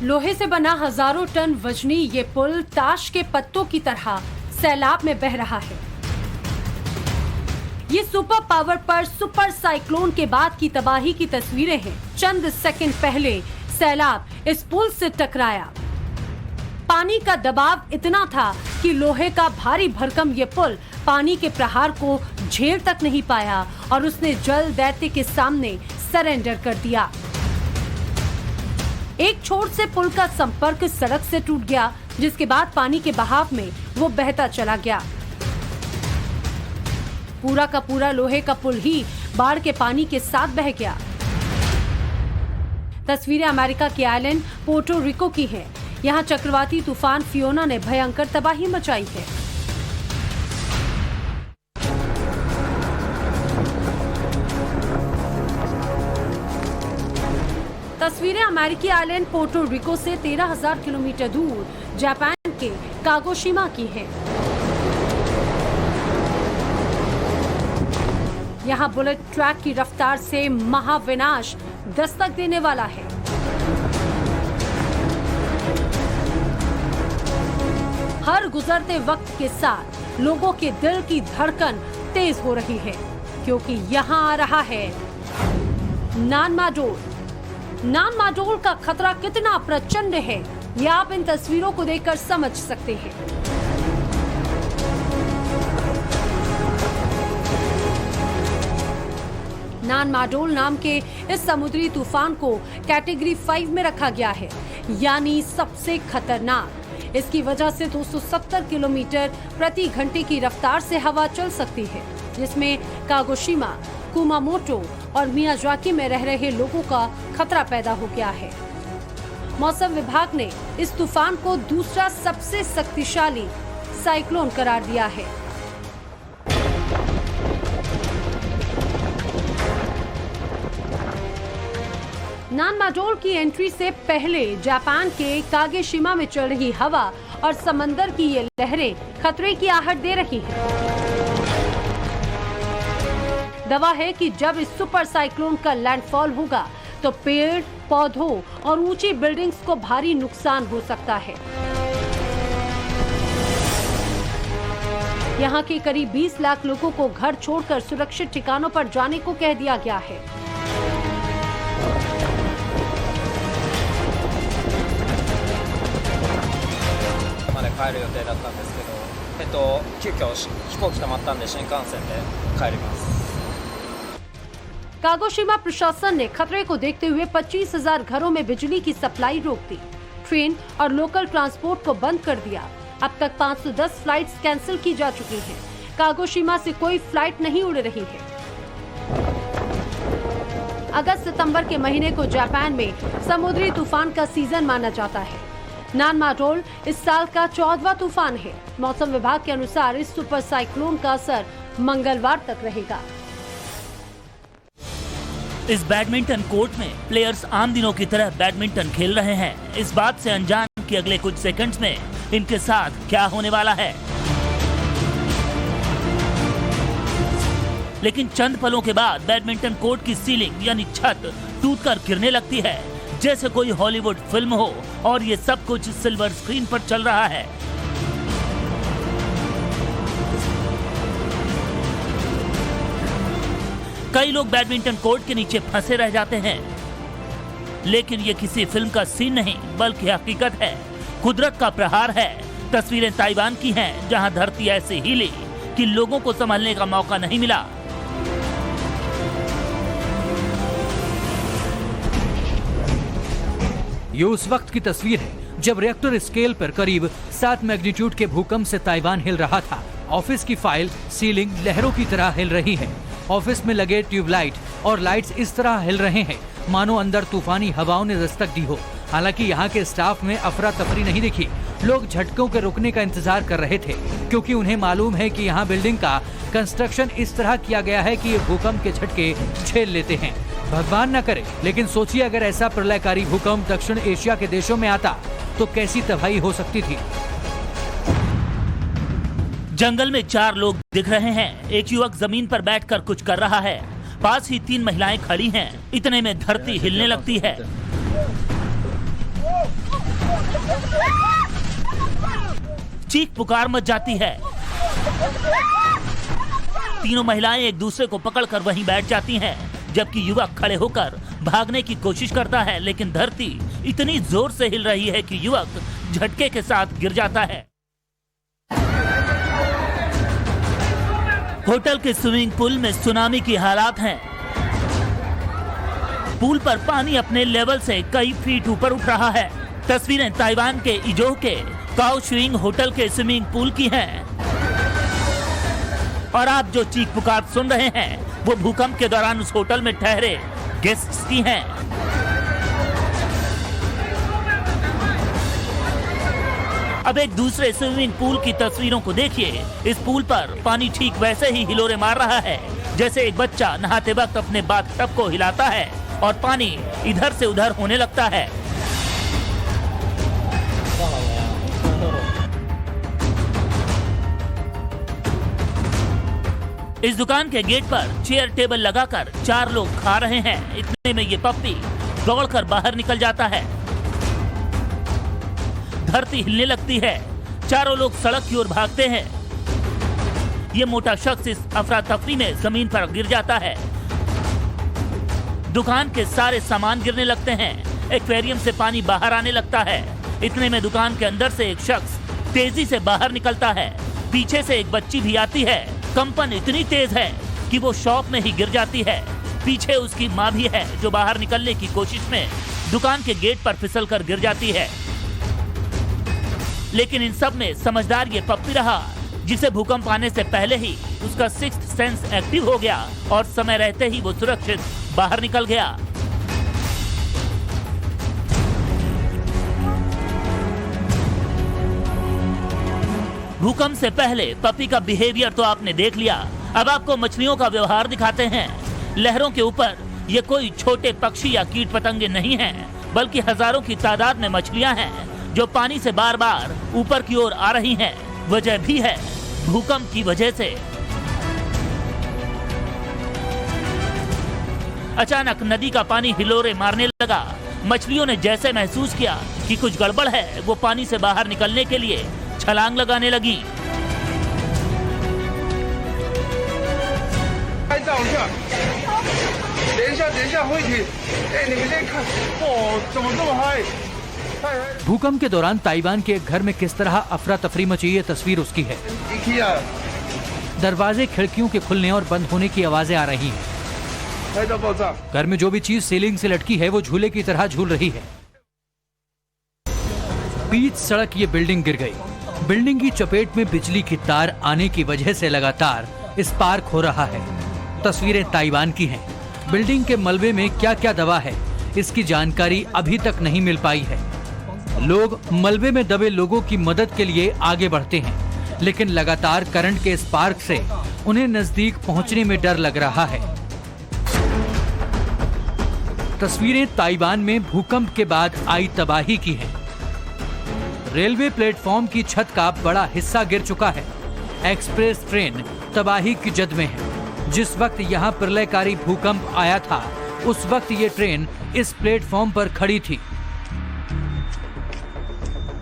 लोहे से बना हजारों टन वजनी ये पुल ताश के पत्तों की तरह सैलाब में बह रहा है। ये सुपर पावर पर सुपर साइक्लोन के बाद की तबाही की तस्वीरें हैं। चंद सेकंड पहले सैलाब इस पुल से टकराया। पानी का दबाव इतना था कि लोहे का भारी भरकम ये पुल पानी के प्रहार को झेल तक नहीं पाया और उसने जल दैत्य के सामने सरेंडर कर दिया। एक छोर से पुल का संपर्क सड़क से टूट गया, जिसके बाद पानी के बहाव में वो बहता चला गया। पूरा का पूरा लोहे का पुल ही बाढ़ के पानी के साथ बह गया। तस्वीरें अमेरिका के आइलैंड पोर्टो रिको की हैं। यहाँ चक्रवाती तूफान फियोना ने भयंकर तबाही मचाई है। तस्वीरें अमेरिकी आइलैंड पोर्टो रिको से 13,000 किलोमीटर दूर जापान के कागोशिमा की है। यहाँ बुलेट ट्रैक की रफ्तार से महाविनाश दस्तक देने वाला है। हर गुजरते वक्त के साथ लोगों के दिल की धड़कन तेज हो रही है, क्योंकि यहाँ आ रहा है नानमाडोल। नानमाडोल का खतरा कितना प्रचंड है, ये आप इन तस्वीरों को देखकर समझ सकते हैं। नानमाडोल नाम के इस समुद्री तूफान को कैटेगरी 5 में रखा गया है, यानी सबसे खतरनाक। इसकी वजह से 270 किलोमीटर प्रति घंटे की रफ्तार से हवा चल सकती है, जिसमें कागोशिमा, कुमामोटो और मियाजाकी में रह रहे लोगों का खतरा पैदा हो गया है। मौसम विभाग ने इस तूफान को दूसरा सबसे शक्तिशाली साइक्लोन करार दिया है। नानमाडोल की एंट्री से पहले जापान के कागेशिमा में चल रही हवा और समंदर की ये लहरें खतरे की आहट दे रही हैं। दावा है कि जब इस सुपर साइक्लोन का लैंडफॉल होगा तो पेड़, पौधों और ऊंची बिल्डिंग्स को भारी नुकसान हो सकता है। यहाँ के करीब 20 लाख लोगों को घर छोड़कर सुरक्षित ठिकानों पर जाने को कह दिया गया है। कागोशिमा प्रशासन ने खतरे को देखते हुए 25,000 घरों में बिजली की सप्लाई रोक दी। ट्रेन और लोकल ट्रांसपोर्ट को बंद कर दिया। अब तक 510 फ्लाइट्स कैंसिल की जा चुकी हैं। कागोशिमा से कोई फ्लाइट नहीं उड़ रही है। अगस्त-सितंबर के महीने को जापान में समुद्री तूफान का सीजन माना जाता है। नानमाडोल इस साल का 14वां तूफान है। मौसम विभाग के अनुसार इस सुपर साइक्लोन का असर मंगलवार तक रहेगा। इस बैडमिंटन कोर्ट में प्लेयर्स आम दिनों की तरह बैडमिंटन खेल रहे हैं, इस बात से अनजान कि अगले कुछ सेकंड्स में इनके साथ क्या होने वाला है। लेकिन चंद पलों के बाद बैडमिंटन कोर्ट की सीलिंग यानी छत टूटकर गिरने लगती है, जैसे कोई हॉलीवुड फिल्म हो और ये सब कुछ सिल्वर स्क्रीन पर चल रहा है। कई लोग बैडमिंटन कोर्ट के नीचे फंसे रह जाते हैं, लेकिन ये किसी फिल्म का सीन नहीं बल्कि हकीकत है, कुदरत का प्रहार है। तस्वीरें ताइवान की हैं, जहां धरती ऐसे हिली कि लोगों को संभलने का मौका नहीं मिला। ये उस वक्त की तस्वीर है जब रिएक्टर स्केल पर करीब 7 मैग्नीट्यूड के भूकंप से ताइवान हिल रहा था। ऑफिस की फाइल, सीलिंग लहरों की तरह हिल रही है। ऑफिस में लगे ट्यूबलाइट और लाइट्स इस तरह हिल रहे हैं मानो अंदर तूफानी हवाओं ने दस्तक दी हो। हालांकि यहाँ के स्टाफ में अफरा तफरी नहीं दिखी। लोग झटकों के रुकने का इंतजार कर रहे थे, क्योंकि उन्हें मालूम है कि यहाँ बिल्डिंग का कंस्ट्रक्शन इस तरह किया गया है कि ये भूकंप के झटके झेल लेते हैं। भगवान न करे, लेकिन सोचिए अगर ऐसा प्रलयकारी भूकंप दक्षिण एशिया के देशों में आता तो कैसी तबाही हो सकती थी। जंगल में 4 लोग दिख रहे हैं। एक युवक जमीन पर बैठकर कुछ कर रहा है। पास ही 3 महिलाएं खड़ी हैं। इतने में धरती हिलने लगती है। चीख पुकार मच जाती है। तीनों महिलाएं एक दूसरे को पकड़कर वहीं बैठ जाती हैं, जबकि युवक खड़े होकर भागने की कोशिश करता है, लेकिन धरती इतनी जोर से हिल रही है कि युवक झटके के साथ गिर जाता है। होटल के स्विमिंग पूल में सुनामी की हालात हैं। पूल पर पानी अपने लेवल से कई फीट ऊपर उठ रहा है। तस्वीरें ताइवान के इजोह के काओशुइंग होटल के स्विमिंग पूल की हैं। और आप जो चीख पुकार सुन रहे हैं वो भूकंप के दौरान उस होटल में ठहरे गेस्ट्स की हैं। अब एक दूसरे स्विमिंग पूल की तस्वीरों को देखिए। इस पूल पर पानी ठीक वैसे ही हिलोरे मार रहा है जैसे एक बच्चा नहाते वक्त अपने बाथटब को हिलाता है और पानी इधर से उधर होने लगता है। इस दुकान के गेट पर चेयर टेबल लगाकर 4 लोग खा रहे हैं। इतने में ये पप्पी दौड़कर बाहर निकल जाता है। धरती हिलने लगती है। चारों लोग सड़क की ओर भागते हैं। ये मोटा शख्स इस अफरा तफरी में जमीन पर गिर जाता है। दुकान के सारे सामान गिरने लगते हैं। एक्वेरियम से पानी बाहर आने लगता है। इतने में दुकान के अंदर से एक शख्स तेजी से बाहर निकलता है। पीछे से एक बच्ची भी आती है। कंपन इतनी तेज है कि वो शॉप में ही गिर जाती है। पीछे उसकी माँ भी है जो बाहर निकलने की कोशिश में दुकान के गेट पर फिसलकर गिर जाती है। लेकिन इन सब में समझदार ये पप्पी रहा जिसे भूकंप आने से पहले ही उसका सिक्स्थ सेंस एक्टिव हो गया और समय रहते ही वो सुरक्षित बाहर निकल गया। भूकंप से पहले पप्पी का बिहेवियर तो आपने देख लिया। अब आपको मछलियों का व्यवहार दिखाते हैं। लहरों के ऊपर ये कोई छोटे पक्षी या कीट पतंगे नहीं हैं, बल्कि हजारों की तादाद में मछलियां हैं जो पानी से बार बार ऊपर की ओर आ रही हैं। वजह भी है भूकंप की वजह से। अचानक नदी का पानी हिलोरे मारने लगा। मछलियों ने जैसे महसूस किया कि कुछ गड़बड़ है, वो पानी से बाहर निकलने के लिए छलांग लगाने लगी। भूकंप के दौरान ताइवान के एक घर में किस तरह अफरा तफरी मची, ये तस्वीर उसकी है। दरवाजे खिड़कियों के खुलने और बंद होने की आवाजें आ रही हैं। घर में जो भी चीज सीलिंग से लटकी है वो झूले की तरह झूल रही है। बीच सड़क ये बिल्डिंग गिर गई। बिल्डिंग की चपेट में बिजली की तार आने की वजह से लगातार स्पार्क हो रहा है। तस्वीरें ताइवान की हैं। बिल्डिंग के मलबे में क्या क्या दबा है इसकी जानकारी अभी तक नहीं मिल पाई है। लोग मलबे में दबे लोगों की मदद के लिए आगे बढ़ते हैं, लेकिन लगातार करंट के स्पार्क से उन्हें नजदीक पहुंचने में डर लग रहा है। तस्वीरें ताइवान में भूकंप के बाद आई तबाही की हैं। रेलवे प्लेटफॉर्म की छत का बड़ा हिस्सा गिर चुका है। एक्सप्रेस ट्रेन तबाही की जद में है। जिस वक्त यहाँ प्रलयकारी भूकंप आया था उस वक्त ये ट्रेन इस प्लेटफॉर्म पर खड़ी थी।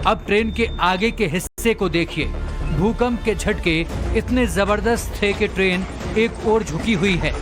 अब ट्रेन के आगे के हिस्से को देखिए। भूकंप के झटके इतने जबरदस्त थे कि ट्रेन एक ओर झुकी हुई है।